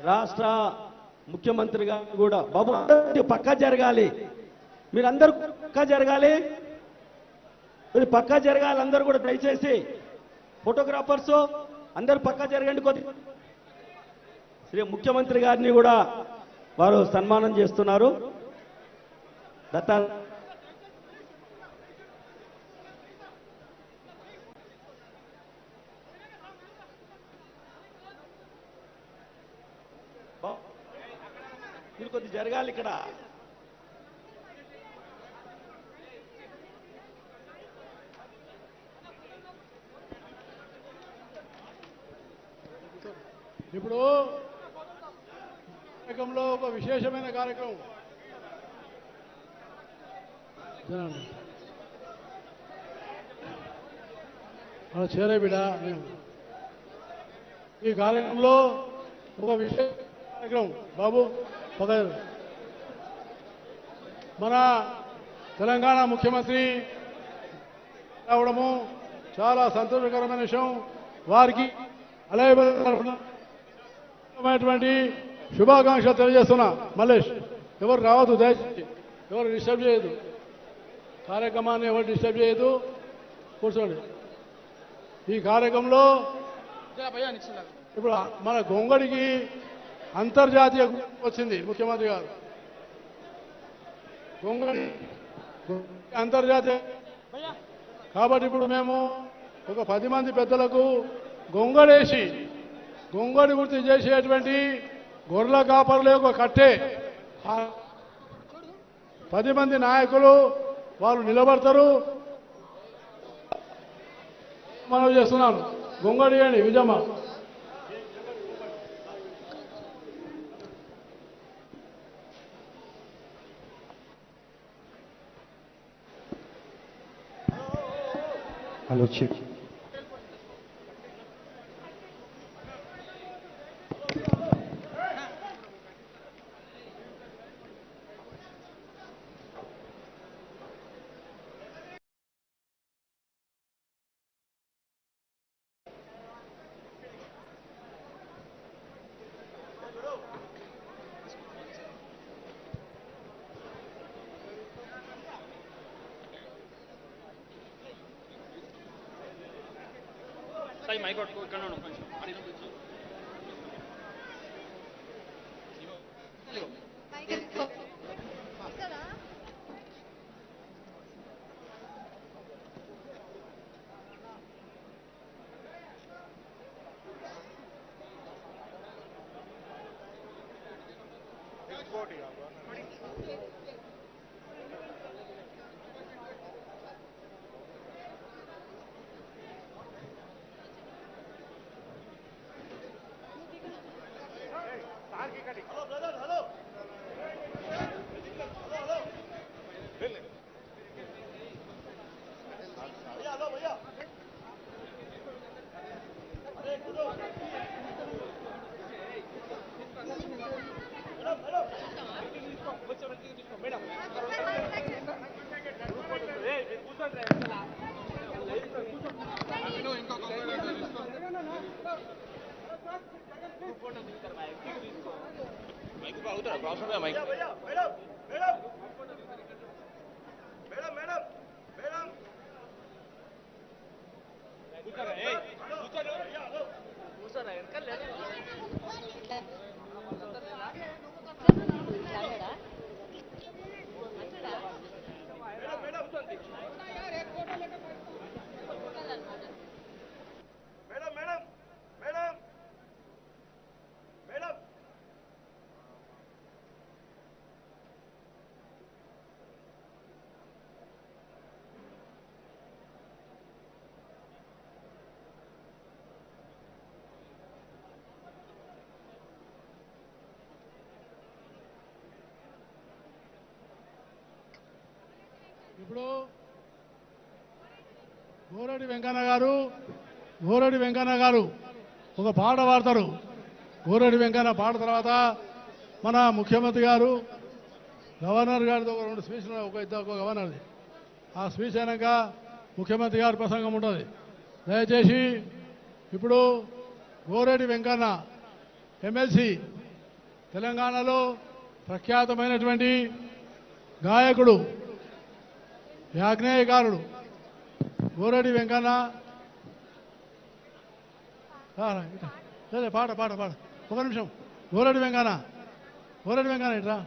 రాష్ట్ర ముఖ్యమంత్రి గారు కూడా బాబు పక్కా జరగాలి, మీరందరూ పక్కా జరగాలి, ఇది పక్కా జరగాలి. అందరూ కూడా దయచేసి ఫోటోగ్రాఫర్స్ అందరూ పక్కా జరగండి. కొద్ది శ్రీ ముఖ్యమంత్రి గారిని కూడా వారు సన్మానం చేస్తున్నారు. దత్తా మీరు కొద్ది జరగాలి ఇక్కడ. ఇప్పుడు కార్యక్రమంలో ఒక విశేషమైన కార్యక్రమం చేరే బిడ్డ. ఈ కార్యక్రమంలో ఒక విశేష కార్యక్రమం బాబు మన తెలంగాణ ముఖ్యమంత్రి రావడము చాలా సంతోషకరమైన విషయం. వారికి అలాయటువంటి శుభాకాంక్షలు తెలియజేస్తున్నా. మల్లేష్ ఎవరు రావద్దు, దయచేసి ఎవరు డిస్టర్బ్ చేయదు, కార్యక్రమాన్ని ఎవరు డిస్టర్బ్ చేయదు, కూర్చోండి. ఈ కార్యక్రమంలో ఇప్పుడు మన గొంగడికి అంతర్జాతీయ వచ్చింది ముఖ్యమంత్రి గారు. గొంగడి అంతర్జాతీయ కాబట్టి ఇప్పుడు మేము ఒక 10 మంది పెద్దలకు గొంగడేసి గొంగడి వృత్తి చేసేటువంటి గొర్రెల కాపర్ల యొక్క కట్టే 10 మంది నాయకులు వాళ్ళు నిలబడతారు. మనం చేస్తున్నాను గొంగడి అండి Vijamma. Hello chief Sai mai got ఇక్కడ ఉన్నాం కొంచెం ఇప్పుడు గోరడి వెంకన్న గారు ఒక పాట పాడతారు. గోరడి వెంకన్న పాట తర్వాత మన ముఖ్యమంత్రి గారు గవర్నర్ గారితో ఒక 2 స్పీచ్లు ఒక గవర్నర్ది ఆ స్పీచ్ అయినాక ముఖ్యమంత్రి గారి ప్రసంగం ఉంటుంది. దయచేసి ఇప్పుడు గోరడి వెంకన్న ఎమ్మెల్సీ తెలంగాణలో ప్రఖ్యాతమైనటువంటి గాయకుడు యాజ్ఞేయకారుడు గోరడి వెంకన్న పాట పాట పాట ఒక నిమిషం గోరడి వెంకన్న ఇట్రా